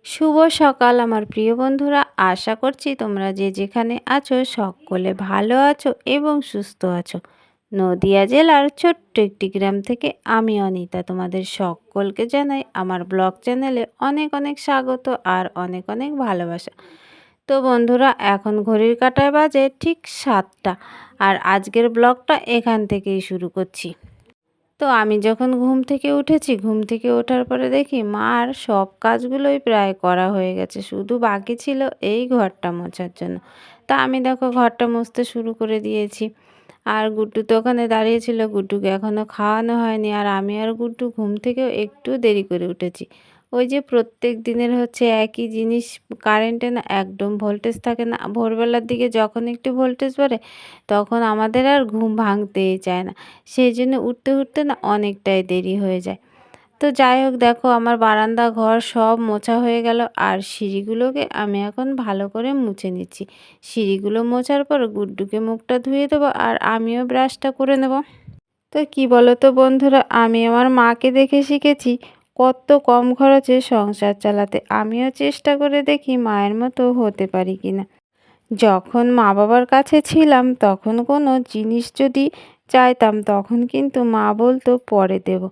শুভ সকাল আমার প্রিয় বন্ধুরা, আশা করছি তোমরা যে যেখানে আছো সকলে ভালো আছো এবং সুস্থ আছো। নদিয়া জেলার ছোট্ট একটি গ্রাম থেকে আমি অনিতা তোমাদের সকলকে জানাই আমার ব্লগ চ্যানেলে অনেক অনেক স্বাগত আর অনেক অনেক ভালোবাসা। তো বন্ধুরা, এখন ঘড়ির কাঁটায় বাজে ঠিক 7টা আর আজকের ব্লগটা এখান থেকেই শুরু করছি। তো আমি যখন ঘুম থেকে উঠেছি, ঘুম থেকে ওঠার পরে দেখি মার সব কাজগুলোই প্রায় করা হয়ে গেছে, শুধু বাকি ছিল এই ঘরটা মোছার জন্য। তা আমি দেখো ঘরটা মুছতে শুরু করে দিয়েছি। আর গুড্ডু তো ওখানে দাঁড়িয়েছিল, গুড্ডুকে এখনও খাওয়ানো হয়নি। আর আমি আর গুড্ডু ঘুম থেকেও একটু দেরি করে উঠেছি। ওই যে প্রত্যেক দিনের হচ্ছে একই জিনিস, কারেন্টে না একদম ভোল্টেজ থাকে না। ভোরবেলার দিকে যখন একটু ভোল্টেজ বাড়ে তখন আমাদের আর ঘুম ভাঙতেই চায় না, সেই জন্য উঠতে উঠতে না অনেকটাই দেরি হয়ে যায়। তো যাই হোক, দেখো আমার বারান্দা ঘর সব মোছা হয়ে গেল আর সিঁড়িগুলোকে আমি এখন ভালো করে মুছে নিচ্ছি। সিঁড়িগুলো মোছার পর গুড্ডুকে মুখটা ধুয়ে দেবো আর আমিও ব্রাশটা করে নেব। তো কি বলো তো বন্ধুরা, আমি আমার মাকে দেখে শিখেছি কত কম খরচে সংসার চালাতে। আমিও চেষ্টা করে দেখি মায়ের মতো হতে পারি কিনা। যখন মা বাবার কাছে ছিলাম তখন কোনো জিনিস যদি চাইতাম তখন কিন্তু মা বলতো পরে দেব,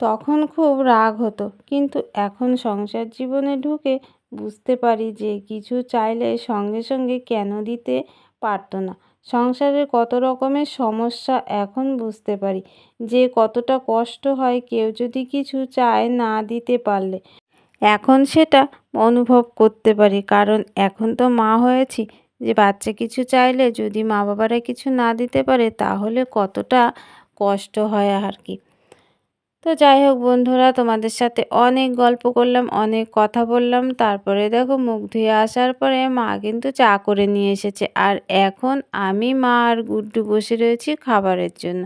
তখন খুব রাগ হতো। কিন্তু এখন সংসার জীবনে ঢুকে বুঝতে পারি যে কিছু চাইলে সঙ্গে সঙ্গে কেন দিতে পারতো না। সংসারের কত রকমের সমস্যা এখন বুঝতে পারি, যে কতটা কষ্ট হয় কেউ যদি কিছু চায় না দিতে পারলে। এখন সেটা অনুভব করতে পারি, কারণ এখন তো মা হয়েছি, যে বাচ্চা কিছু চাইলে যদি মা বাবারা কিছু না দিতে পারে তাহলে কতটা কষ্ট হয় আর কি। তো যাই হোক বন্ধুরা, তোমাদের সাথে অনেক গল্প করলাম, অনেক কথা বললাম। তারপরে দেখো মুখ ধুয়ে আসার পরে মা কিন্তু চা করে নিয়ে এসেছে। আর এখন আমি, মা আর গুড্ডু বসে রয়েছি খাবারের জন্য।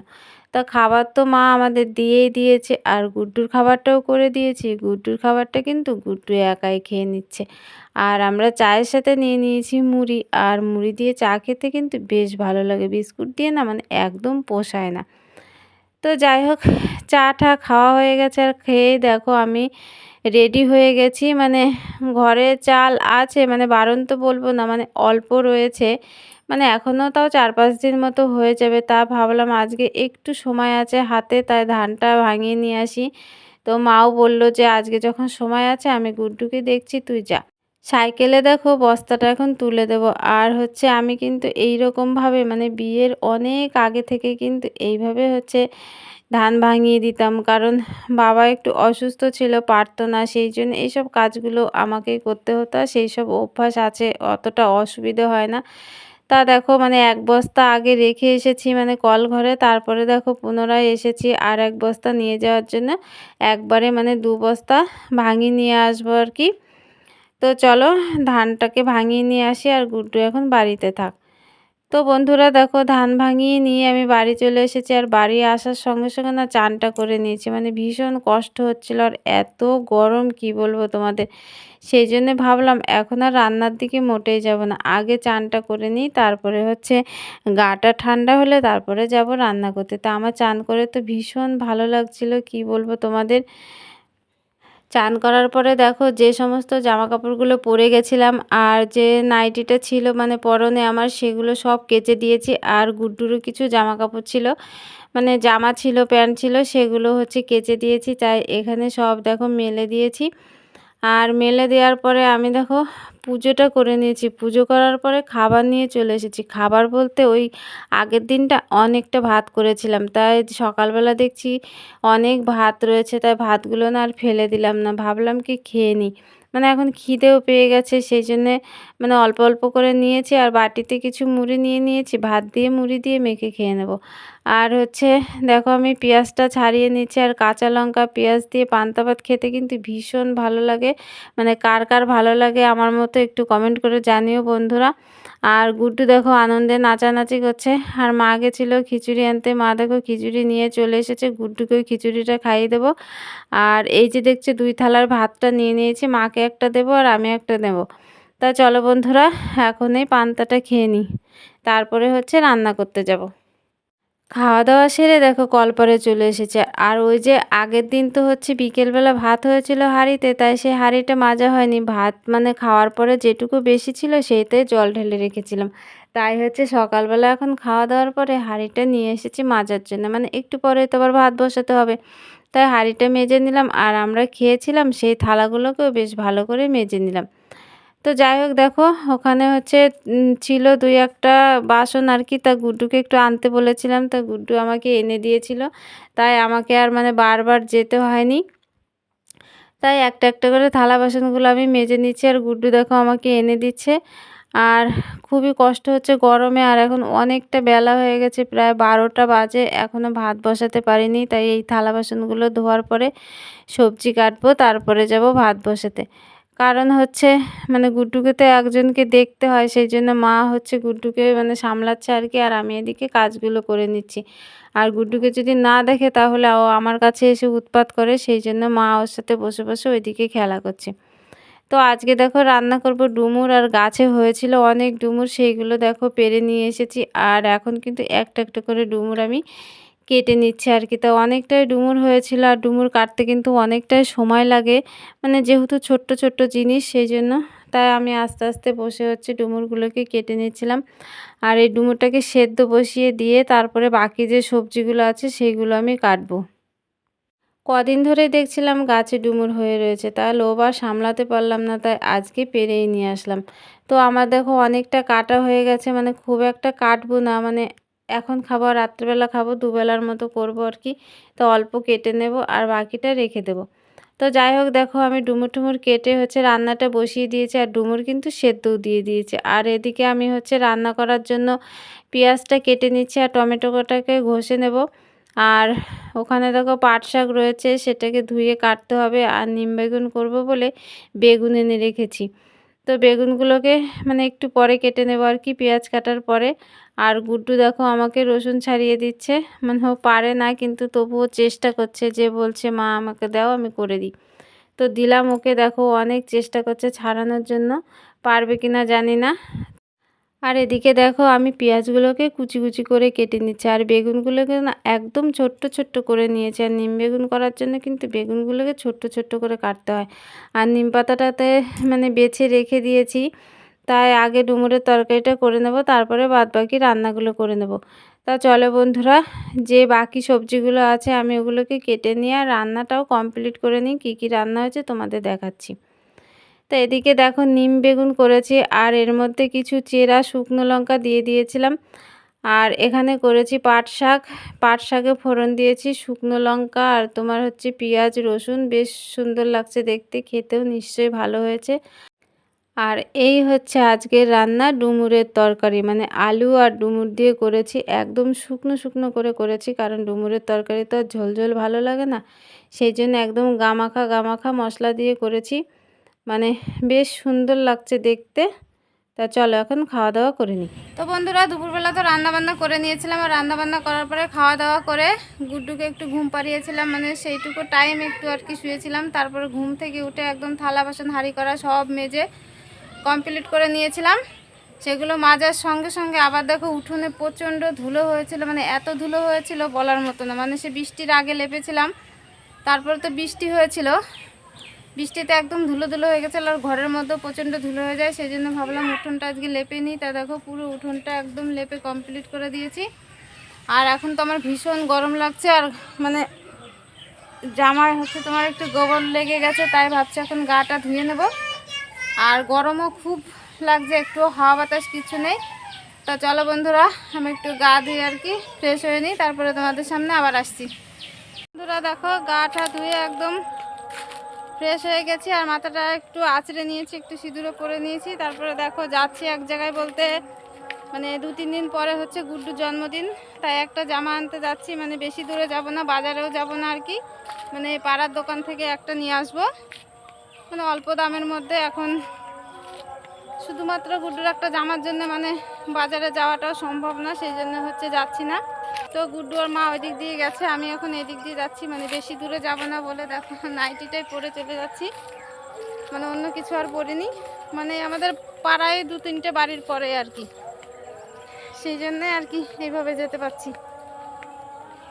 তা খাবার তো মা আমাদের দিয়েই দিয়েছে আর গুড্ডুর খাবারটাও করে দিয়েছি। গুড্ডুর খাবারটা কিন্তু গুড্ডু একাই খেয়ে নিচ্ছে। আর আমরা চায়ের সাথে নিয়ে নিয়েছি মুড়ি, আর মুড়ি দিয়ে চা খেতে কিন্তু বেশ ভালো লাগে। বিস্কুট দিয়ে না মানে একদম পোষায় না। তো যাই হোক, চা টা খাওয়া হয়ে গেছে আর খেয়েই দেখো আমি রেডি হয়ে গেছি। মানে ঘরে চাল আছে, মানে বারণ তো বলবো না, মানে অল্প রয়েছে। মানে এখনও তাও 4-5 দিন মতো হয়ে যাবে। তা ভাবলাম আজকে একটু সময় আছে হাতে, তাই ধানটা ভাঙিয়ে নিয়ে আসি। তো মাও বলল যে আজকে যখন সময় আছে আমি গুড্ডুকে দেখছি, তুই যা। সাইকেলে দেখো বস্তাটা এখন তুলে দেব। আর হচ্ছে আমি কিন্তু এই রকমভাবে মানে বিয়ের অনেক আগে থেকে কিন্তু এইভাবে হচ্ছে ধান ভাঙিয়ে দিতাম, কারণ বাবা একটু অসুস্থ ছিল, পারতো না, সেই জন্য এইসব কাজগুলো আমাকেই করতে হতো। আর সেই সব অভ্যাস আছে, অতটা অসুবিধে হয় না। তা দেখো মানে এক বস্তা আগে রেখে এসেছি মানে কল ঘরে, তারপরে দেখো পুনরায় এসেছি আর এক বস্তা নিয়ে যাওয়ার জন্য। একবারে মানে 2 বস্তা ভাঙিয়ে নিয়ে আসবো আর কি। তো চলো ধানটাকে ভাঙিয়ে নিয়ে আসি আর গুড্ডু এখন বাড়িতে থাক। তো বন্ধুরা দেখো ধান ভাঙিয়ে নিয়ে আমি বাড়ি চলে এসেছি। আর বাড়ি আসার সঙ্গে সঙ্গে না চানটা করে নিয়েছি, মানে ভীষণ কষ্ট হচ্ছিল আর এত গরম কি বলবো তোমাদের। সেই জন্য ভাবলাম এখন আর রান্নার দিকে মোটেই যাব না, আগে চানটা করে নিই, তারপরে হচ্ছে গাটা ঠান্ডা হলে তারপরে যাব রান্না করতে। তা আমার চান করে তো ভীষণ ভালো লাগছিল কি বলবো তোমাদের। চান করার পরে দেখো যে সমস্ত জামা কাপড়গুলো পরে গেছিলাম আর যে নাইটিটা ছিল মানে পরনে আমার, সেগুলো সব কেচে দিয়েছি। আর গুড্ডুরও কিছু জামা কাপড় ছিল, মানে জামা ছিল, প্যান্ট ছিল, সেগুলো হচ্ছে কেচে দিয়েছি। তাই এখানে সব দেখো মেলে দিয়েছি। আর মেলে দেওয়ার পরে আমি দেখো পুজোটা করে নিয়েছি। পুজো করার পরে খাবার নিয়ে চলে এসেছি। খাবার বলতে ওই আগের দিনটা অনেকটা ভাত করেছিলাম, তাই সকালবেলা দেখছি অনেক ভাত রয়েছে, তাই ভাতগুলো না আর ফেলে দিলাম না, ভাবলাম কি খেয়ে নিই। মানে এখন খিদেও পেয়ে গেছে, সেই জন্যে মানে অল্প অল্প করে নিয়েছি। আর বাটিতে কিছু মুড়ি নিয়ে নিয়েছি, ভাত দিয়ে মুড়ি দিয়ে মেখে খেয়ে নেব। আর হচ্ছে দেখো আমি পেঁয়াজটা ছাড়িয়ে নিচ্ছি, আর কাঁচা লঙ্কা পেঁয়াজ দিয়ে পান্তা ভাত খেতে কিন্তু ভীষণ ভালো লাগে। মানে কার কার ভালো লাগে আমার মতো একটু কমেন্ট করে জানিও বন্ধুরা। আর গুড্ডু দেখো আনন্দে নাচানাচি করছে। আর মা গেছিলো খিচুড়ি আনতে, মা দেখো খিচুড়ি নিয়ে চলে এসেছে, গুড্ডুকে ওই খিচুড়িটা খাইয়ে দেবো। আর এই যে দেখছে 2 থালার ভাতটা নিয়ে নিয়েছি, মাকে একটা দেবো আর আমি একটা দেবো। তা চলো বন্ধুরা, এখন এই পান্তাটা খেয়ে নিই, তারপরে হচ্ছে রান্না করতে যাব। খাওয়া দাওয়া সেরে দেখো কলপারে চলে এসেছে। আর ওই যে আগের দিন তো হচ্ছে বিকেলবেলা ভাত হয়েছিল হাঁড়িতে, তাই সেই হাঁড়িটা মাজা হয়নি। ভাত মানে খাওয়ার পরে যেটুকু বেশি ছিল সেইটাই জল ঢেলে রেখেছিলাম। তাই হচ্ছে সকালবেলা এখন খাওয়া দাওয়ার পরে হাঁড়িটা নিয়ে এসেছি মাজার জন্য। মানে একটু পরে তো আবার ভাত বসাতে হবে। তাই হাঁড়িটা মেজে নিলাম, আর আমরা খেয়েছিলাম সেই থালাগুলোকেও বেশ ভালো করে মেজে নিলাম। তো যাই হোক দেখো ওখানে হচ্ছে ছিল ২-১ টা বাসন আর কি, তা গুড্ডুকে একটু আনতে বলেছিলাম, তা গুড্ডু আমাকে এনে দিয়েছিল। তাই আমাকে আর মানে বারবার যেতে হয়নি। তাই একটা, একটা করে থালা বাসনগুলো আমি মেজে নিচ্ছি, আর গুড্ডু দেখো আমাকে এনে দিচ্ছে। আর খুবই কষ্ট হচ্ছে গরমে, আর এখন অনেকটা বেলা হয়ে গেছে, প্রায় ১২টা বাজে, এখনও ভাত বসাতে পারিনি। তাই এই থালা বাসনগুলো ধোয়ার পরে সবজি কাটবো, তারপরে যাব ভাত বসাতে। কারণ হচ্ছে মানে গুড্ডুকে তো একজনকে দেখতে হয়, সেই জন্য মা হচ্ছে গুড্ডুকে মানে সামলাচ্ছে আর কি, আর আমি এদিকে কাজগুলো করে নিচ্ছি। আর গুড্ডুকে যদি না দেখে তাহলে ও আমার কাছে এসে উৎপাত করে, সেই জন্য মা ওর সাথে বসে বসে ওইদিকে খেলা করছে। তো আজকে দেখো রান্না করব ডুমুর, আর গাছে হয়েছিল অনেক ডুমুর, সেইগুলো দেখো পেড়ে নিয়ে এসেছি। আর এখন কিন্তু একটা একটা করে ডুমুর আমি কেটে নিচ্ছে আর কি। তা অনেকটাই ডুমুর হয়েছিল, আর ডুমুর কাটতে কিন্তু অনেকটাই সময় লাগে, মানে যেহেতু ছোট্ট ছোট্ট জিনিস সেই জন্য। তাই আমি আস্তে আস্তে বসে হচ্ছে ডুমুরগুলোকে কেটে নিচ্ছিলাম। আর এই ডুমুরটাকে সেদ্ধ বসিয়ে দিয়ে তারপরে বাকি যে সবজিগুলো আছে সেইগুলো আমি কাটবো। কদিন ধরেই দেখছিলাম গাছে ডুমুর হয়ে রয়েছে, তা লোভ আর সামলাতে পারলাম না, তাই আজকে পেরেই নিয়ে আসলাম। তো আমার দেখো অনেকটা কাটা হয়ে গেছে, মানে খুব একটা কাটবো না, মানে এখন খাবো আর রাত্রেবেলা খাবো, দুবেলার মতো করবো আর কি। তো অল্প কেটে নেব আর বাকিটা রেখে দেবো। তো যাই হোক দেখো আমি ডুমুর টুমুর কেটে হচ্ছে রান্নাটা বসিয়ে দিয়েছি, আর ডুমুর কিন্তু সেদ্ধও দিয়ে দিয়েছি। আর এদিকে আমি হচ্ছে রান্না করার জন্য পেঁয়াজটা কেটে নিচ্ছি, আর টমেটোটাকে ঘষে নেব। আর ওখানে দেখো পাট শাক রয়েছে, সেটাকে ধুয়ে কাটতে হবে। আর নিম বেগুন করবো বলে বেগুন এনে রেখেছি। তো বেগুনগুলোকে মানে একটু পরে কেটে নেবো আর কি, পেঁয়াজ কাটার পরে। আর গুড্ডু দেখো আমাকে রসুন ছাড়িয়ে দিচ্ছে, মানে ও পারে না কিন্তু তবুও চেষ্টা করছে, যে বলছে মা আমাকে দাও আমি করে দিই। তো দিলাম ওকে, দেখো অনেক চেষ্টা করছে ছাড়ানোর জন্য, পারবে কিনা জানি না। আর এদিকে দেখো আমি পেঁয়াজগুলোকে কুচি কুচি করে কেটে নিচ্ছি, আর বেগুনগুলোকে না একদম ছোট্ট ছোট্ট করে নিয়েছি। আর নিম বেগুন করার জন্য কিন্তু বেগুনগুলোকে ছোট্ট ছোট্ট করে কাটতে হয়। আর নিম পাতাটাতে মানে বেছে রেখে দিয়েছি। তাই আগে ডুমুরের তরকারিটা করে নেব, তারপরে বাদবাকি রান্নাগুলো করে নেব। তা চলো বন্ধুরা, যে বাকি সবজিগুলো আছে আমি ওগুলোকে কেটে নিয়ে আর রান্নাটাও কমপ্লিট করে নিই, কী কী রান্না হয়েছে তোমাদের দেখাচ্ছি। তো এদিকে দেখো নিম বেগুন করেছি, আর এর মধ্যে কিছু চেরা শুকনো লঙ্কা দিয়ে দিয়েছিলাম। আর এখানে করেছি পাট শাক, পাট শাকে ফোড়ন দিয়েছি শুকনো লঙ্কা, আর তোমার হচ্ছে পেঁয়াজ রসুন, বেশ সুন্দর লাগছে দেখতে, খেতেও নিশ্চয়ই ভালো হয়েছে। আর এই হচ্ছে আজকের রান্না ডুমুরের তরকারি, মানে আলু আর ডুমুর দিয়ে করেছি, একদম শুকনো শুকনো করে করেছি, কারণ ডুমুরের তরকারি তো আর ঝোল ঝোল ভালো লাগে না, সেই জন্য একদম গামাখা গামাখা মশলা দিয়ে করেছি, মানে বেশ সুন্দর লাগছে দেখতে। তা চলো এখন খাওয়া দাওয়া করে নিই। তো বন্ধুরা দুপুরবেলা তো রান্না বান্না করে নিয়েছিলাম, আর রান্না বান্না করার পরে খাওয়া দাওয়া করে গুড্ডুকে একটু ঘুম পাড়িয়েছিলাম, মানে সেইটুকু টাইম একটু আর কি শুয়েছিলাম। তারপরে ঘুম থেকে উঠে একদম থালা বাসন হাঁড়ি করা সব মেজে কমপ্লিট করে নিয়েছিলাম। সেগুলো মাজার সঙ্গে সঙ্গে আবার দেখো উঠোনে প্রচণ্ড ধুলো হয়েছিল, মানে এত ধুলো হয়েছিল বলার মতো না, মানে সে বৃষ্টির আগে লেপেছিলাম, তারপরে তো বৃষ্টি হয়েছিল, বৃষ্টিতে একদম ধুলো ধুলো হয়ে গেছিলো, আর ঘরের মধ্যেও প্রচণ্ড ধুলো হয়ে যায়, সেই জন্য ভাবলাম উঠোনটা আজকে লেপে নিই। তা দেখো পুরো উঠোনটা একদম লেপে কমপ্লিট করে দিয়েছি। আর এখন তো আমার ভীষণ গরম লাগছে, আর মানে জামায় হচ্ছে তোমার একটু গোবর লেগে গেছে, তাই ভাবছি এখন গাটা ধুয়ে নেব। আর গরমও খুব লাগছে, একটু হাওয়া বাতাস কিছু নেই। তা চলো বন্ধুরা আমি একটু গা ধুয়ে আর কি ফ্রেশ হয়ে নিই, তারপরে তোমাদের সামনে আবার আসছি। বন্ধুরা দেখো গাটা ধুয়ে একদম ফ্রেশ হয়ে গেছি, আর মাথাটা একটু আঁচড়ে নিয়েছি, একটু সিঁদুরও পরে নিয়েছি। তারপরে দেখো যাচ্ছি এক জায়গায় বলতে, মানে 2-3 দিন পরে হচ্ছে গুড্ডুর জন্মদিন, তাই একটা জামা আনতে যাচ্ছি, মানে বেশি দূরে যাব না, বাজারেও যাব না আর কি, মানে পাড়ার দোকান থেকে একটা নিয়ে আসবো, মানে অল্প দামের মধ্যে। এখন শুধুমাত্র গুড্ডুর একটা জামার জন্য মানে বাজারে যাওয়াটাও সম্ভব না, সেই জন্য হচ্ছে যাচ্ছি না। তো গুড্ডু আর মা ওই দিক দিয়ে গেছে, আমি এখন এদিক দিয়ে যাচ্ছি, মানে বেশি দূরে যাব না বলে দেখো নাইটিটাই পরে চলে যাচ্ছি, মানে অন্য কিছু আর পরিনি, মানে আমাদের পাড়ায় 2-3টে বাড়ির পরে আর কি, সেই জন্যে আর কি এইভাবে যেতে পারছি।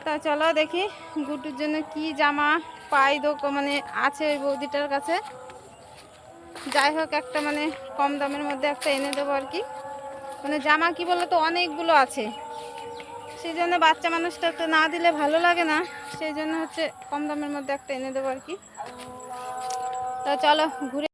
তা চলো দেখি গুড্ডুর জন্য কি জামা পাই মানে আছে ওই বৌদিটার কাছে। যাই হোক একটা মানে কম দামের মধ্যে একটা এনে দেবো আর কি। মানে জামা কি বলো তো অনেকগুলো আছে, সেই জন্য বাচ্চা মানুষটাকে না দিলে ভালো লাগে না, সেই জন্য হচ্ছে কম দামের মধ্যে একটা এনে দেবো আর কি। তা চলো ঘুরে